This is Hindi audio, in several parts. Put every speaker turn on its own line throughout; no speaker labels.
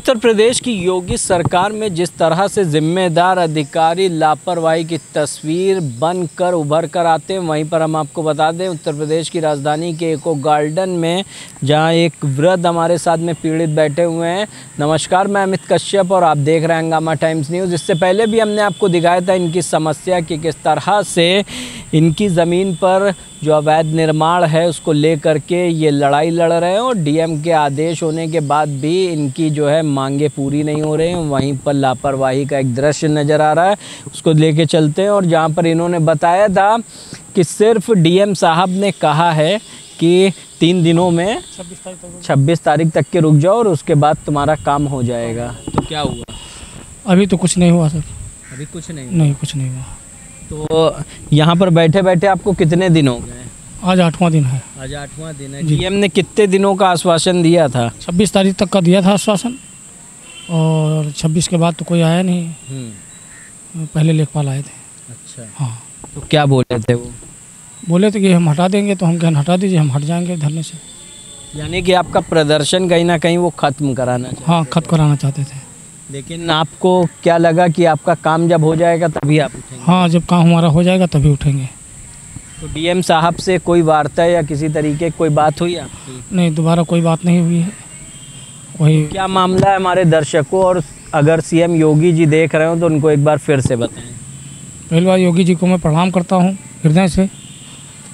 उत्तर प्रदेश की योगी सरकार में जिस तरह से जिम्मेदार अधिकारी लापरवाही की तस्वीर बनकर उभर कर आते हैं, वहीं पर हम आपको बता दें उत्तर प्रदेश की राजधानी के एको गार्डन में जहां एक वृद्ध हमारे साथ में पीड़ित बैठे हुए हैं। नमस्कार, मैं अमित कश्यप और आप देख रहे हैं हंगामा टाइम्स न्यूज़। इससे पहले भी हमने आपको दिखाया था इनकी समस्या कि किस तरह से इनकी ज़मीन पर जो अवैध निर्माण है उसको लेकर के ये लड़ाई लड़ रहे हैं और डीएम के आदेश होने के बाद भी इनकी जो है मांगे पूरी नहीं हो रही हैं। वहीं पर लापरवाही का एक दृश्य नज़र आ रहा है, उसको लेके चलते हैं। और जहां पर इन्होंने बताया था कि सिर्फ डीएम साहब ने कहा है कि 3 दिनों में 26 तारीख तक के रुक जाओ और उसके बाद तुम्हारा काम हो जाएगा। तो क्या हुआ?
अभी तो कुछ नहीं हुआ सर।
अभी कुछ नहीं?
नहीं, कुछ नहीं हुआ।
तो यहाँ पर बैठे बैठे आपको कितने दिन हो गए?
आज 8वां दिन है।
आज 8वां दिन है। डीएम ने कितने दिनों का आश्वासन दिया था?
26 तारीख तक का दिया था आश्वासन, और 26 के बाद तो कोई आया नहीं। पहले लेखपाल आए थे।
अच्छा,
हाँ।
तो क्या बोले थे वो?
बोले थे कि हम हटा देंगे, तो हम कहना हटा दीजिए, हम हट जाएंगे धरने से।
यानी कि आपका प्रदर्शन कहीं ना कहीं वो ख़त्म कराना चाहते?
हाँ, खत्म कराना चाहते थे।
लेकिन आपको क्या लगा कि आपका काम जब हो जाएगा तभी आप उठेंगे?
हाँ, जब काम हमारा हो जाएगा तभी उठेंगे।
तो डीएम साहब से कोई वार्ता या किसी तरीके की कोई बात हुई आपकी?
नहीं, दोबारा कोई बात नहीं हुई है। वही
क्या मामला है हमारे दर्शकों, और अगर सीएम योगी जी देख रहे हो तो उनको एक बार फिर से बताएं।
पहली बार योगी जी को मैं प्रणाम करता हूँ हृदय से,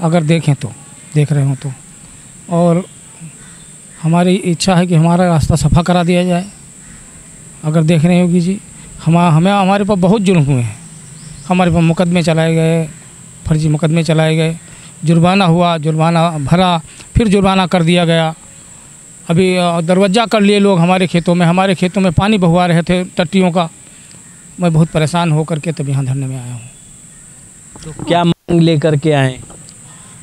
अगर देखें तो, देख रहे हो तो। और हमारी इच्छा है कि हमारा रास्ता सफ़ा करा दिया जाए। अगर देख रहे हैं योगी जी, हमारे पर बहुत जुर्म हुए हैं। हमारे पर मुकदमे चलाए गए, फर्जी मुकदमे चलाए गए, जुर्माना हुआ, जुर्माना भरा, फिर जुर्माना कर दिया गया। अभी दरवाज़ा कर लिए लोग हमारे खेतों में पानी बहवा रहे थे टट्टियों का। मैं बहुत परेशान होकर के तब यहाँ धरने में आया हूँ।
तो क्या मांग लेकर के आए?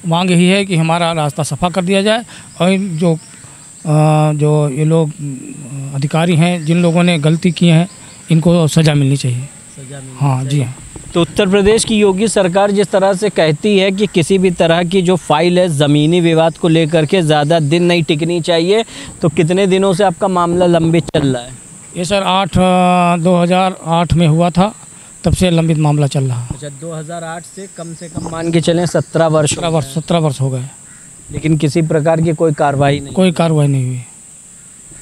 मांग यही है कि हमारा रास्ता सफ़ा कर दिया जाए, और जो ये लोग अधिकारी हैं, जिन लोगों ने गलती की है, इनको सज़ा मिलनी चाहिए।
सजा मिलनी
हाँ
चाहिए।
जी हाँ।
तो उत्तर प्रदेश की योगी सरकार जिस तरह से कहती है कि किसी भी तरह की जो फाइल है ज़मीनी विवाद को लेकर के ज़्यादा दिन नहीं टिकनी चाहिए, तो कितने दिनों से आपका मामला लंबित चल रहा है?
ये सर 2008 में हुआ था, तब से लंबित मामला चल रहा है।
अच्छा, 2008 से कम मान के चलें 17 वर्ष
17 वर्ष हो गए,
लेकिन किसी प्रकार की कोई कार्रवाई नहीं?
कोई कार्रवाई नहीं हुई।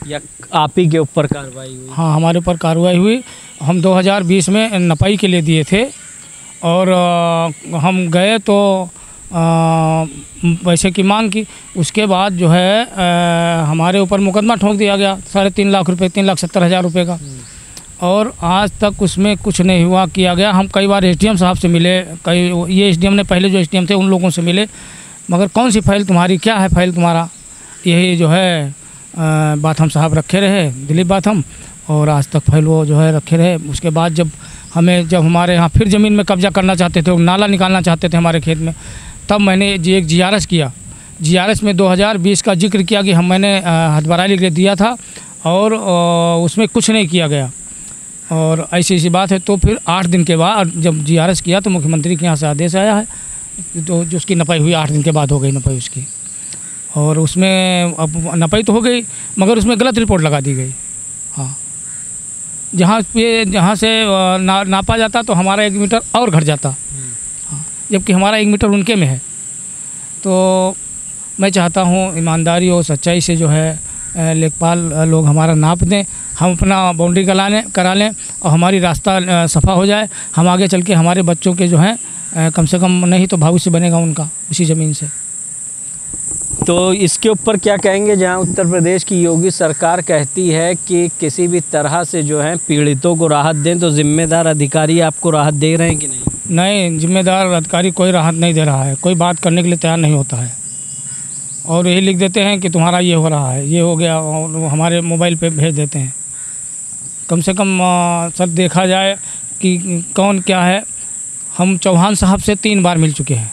या आप ही के ऊपर कार्रवाई हुई?
हाँ, हमारे ऊपर कार्रवाई हुई। हम 2020 में नपाई के लिए दिए थे, और हम गए तो पैसे की मांग की। उसके बाद जो है हमारे ऊपर मुकदमा ठोक दिया गया 3.5 लाख रुपये, 3,70,000 रुपये का। और आज तक उसमें कुछ नहीं हुआ, किया गया। हम कई बार एसडीएम साहब से मिले, ये एसडीएम ने, पहले जो एसडीएम थे उन लोगों से मिले, मगर कौन सी फाइल तुम्हारी, क्या है फाइल तुम्हारा, यही जो है बाथम साहब रखे रहे, दिलीप बाथम, और आज तक फाइल वो जो है रखे रहे। उसके बाद जब हमारे यहाँ फिर ज़मीन में कब्जा करना चाहते थे, नाला निकालना चाहते थे हमारे खेत में, तब मैंने एक जीआरएस किया। जीआरएस में 2020 का जिक्र किया कि मैंने हथबराई लिख दिया था, और उसमें कुछ नहीं किया गया। और ऐसी बात है। तो फिर 8 दिन के बाद जब जीआरएस किया तो मुख्यमंत्री के यहाँ से आदेश आया है, तो जो उसकी नपाई हुई 8 दिन के बाद हो गई नपाई उसकी। और उसमें अब नपाई तो हो गई, मगर उसमें गलत रिपोर्ट लगा दी गई। हाँ, जहाँ से नापा जाता तो हमारा 1 मीटर और घट जाता। हाँ, जबकि हमारा 1 मीटर उनके में है। तो मैं चाहता हूँ ईमानदारी और सच्चाई से जो है लेखपाल लोग हमारा नाप दें, हम अपना बाउंड्री करा लें और हमारी रास्ता सफ़ा हो जाए। हम आगे चल के हमारे बच्चों के जो है कम से कम नहीं तो भविष्य बनेगा उनका उसी ज़मीन से।
तो इसके ऊपर क्या कहेंगे, जहां उत्तर प्रदेश की योगी सरकार कहती है कि किसी भी तरह से जो है पीड़ितों को राहत दें, तो जिम्मेदार अधिकारी आपको राहत दे रहे हैं कि नहीं?
नहीं, जिम्मेदार अधिकारी कोई राहत नहीं दे रहा है, कोई बात करने के लिए तैयार नहीं होता है, और यही लिख देते हैं कि तुम्हारा ये हो रहा है, ये हो गया, और हमारे मोबाइल पे भेज देते हैं। कम से कम सर देखा जाए कि कौन क्या है। हम चौहान साहब से 3 बार मिल चुके हैं।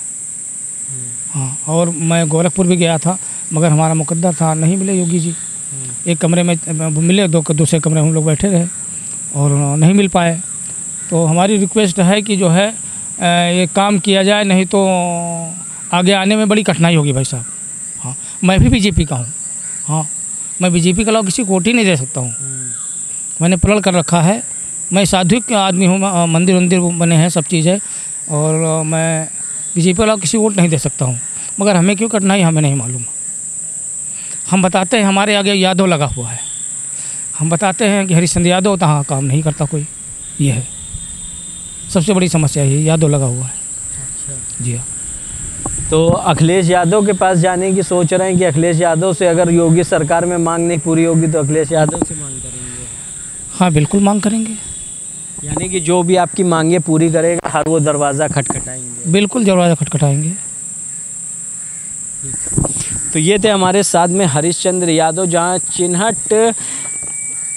हाँ, और मैं गोरखपुर भी गया था, मगर हमारा मुकद्दर था, नहीं मिले योगी जी। एक कमरे में मिले, दूसरे कमरे में हम लोग बैठे रहे और नहीं मिल पाए। तो हमारी रिक्वेस्ट है कि जो है ये काम किया जाए, नहीं तो आगे आने में बड़ी कठिनाई होगी भाई साहब। हाँ, मैं भी बीजेपी का हूँ। हाँ, मैं बीजेपी का लाभ किसी को वोट ही नहीं दे सकता हूँ। मैंने प्रण कर रखा है। मैं सात्विक आदमी हूँ, मंदिर वंदिर बने हैं, सब चीज़ है, और मैं बीजेपी वाला किसी वोट नहीं दे सकता हूँ, मगर हमें क्यों कठिनाई हमें नहीं मालूम। हम बताते हैं हमारे आगे यादव लगा हुआ है, हम बताते हैं कि हरिश्चंद्र यादव तहाँ काम नहीं करता कोई, ये है सबसे बड़ी समस्या, ये यादव लगा हुआ है।
अच्छा
जी हाँ।
तो अखिलेश यादव के पास जाने की सोच रहे हैं कि अखिलेश यादव से अगर योगी सरकार में मांग नहीं पूरी होगी तो अखिलेश यादव से मांग करेंगे?
हाँ बिल्कुल मांग करेंगे।
यानी कि जो भी आपकी मांगे पूरी करेगा हर वो दरवाज़ा खटखटाएंगे?
बिल्कुल दरवाज़ा खटखटाएंगे।
तो ये थे हमारे साथ में हरिश्चंद्र यादव, जहाँ चिन्हट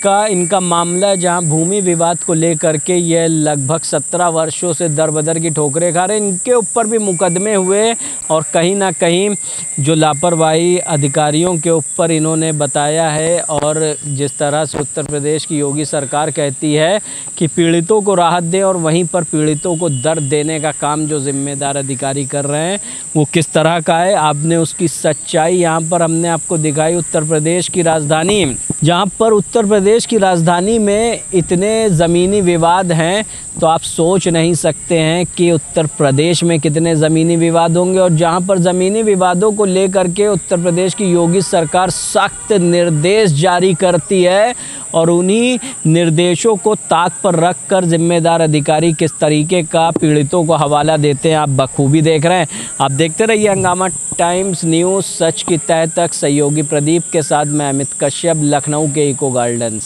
का इनका मामला है, जहाँ भूमि विवाद को लेकर के ये लगभग 17 वर्षों से दर बदर की ठोकरें खा रहे हैं। इनके ऊपर भी मुकदमे हुए और कहीं ना कहीं जो लापरवाही अधिकारियों के ऊपर इन्होंने बताया है, और जिस तरह से उत्तर प्रदेश की योगी सरकार कहती है कि पीड़ितों को राहत दे और वहीं पर पीड़ितों को दर्द देने का काम जो जिम्मेदार अधिकारी कर रहे हैं वो किस तरह का है, आपने उसकी सच्चाई यहाँ पर हमने आपको दिखाई। उत्तर प्रदेश की राजधानी, जहाँ पर उत्तर प्रदेश की राजधानी में इतने ज़मीनी विवाद हैं तो आप सोच नहीं सकते हैं कि उत्तर प्रदेश में कितने ज़मीनी विवाद होंगे। और जहाँ पर ज़मीनी विवादों को लेकर के उत्तर प्रदेश की योगी सरकार सख्त निर्देश जारी करती है और उन्हीं निर्देशों को ताक पर रख कर जिम्मेदार अधिकारी किस तरीके का पीड़ितों को हवाला देते हैं आप बखूबी देख रहे हैं। आप देखते रहिए हंगामा टाइम्स न्यूज़, सच की तह तक। सहयोगी प्रदीप के साथ मैं अमित कश्यप, लखनऊ के इको गार्डन से।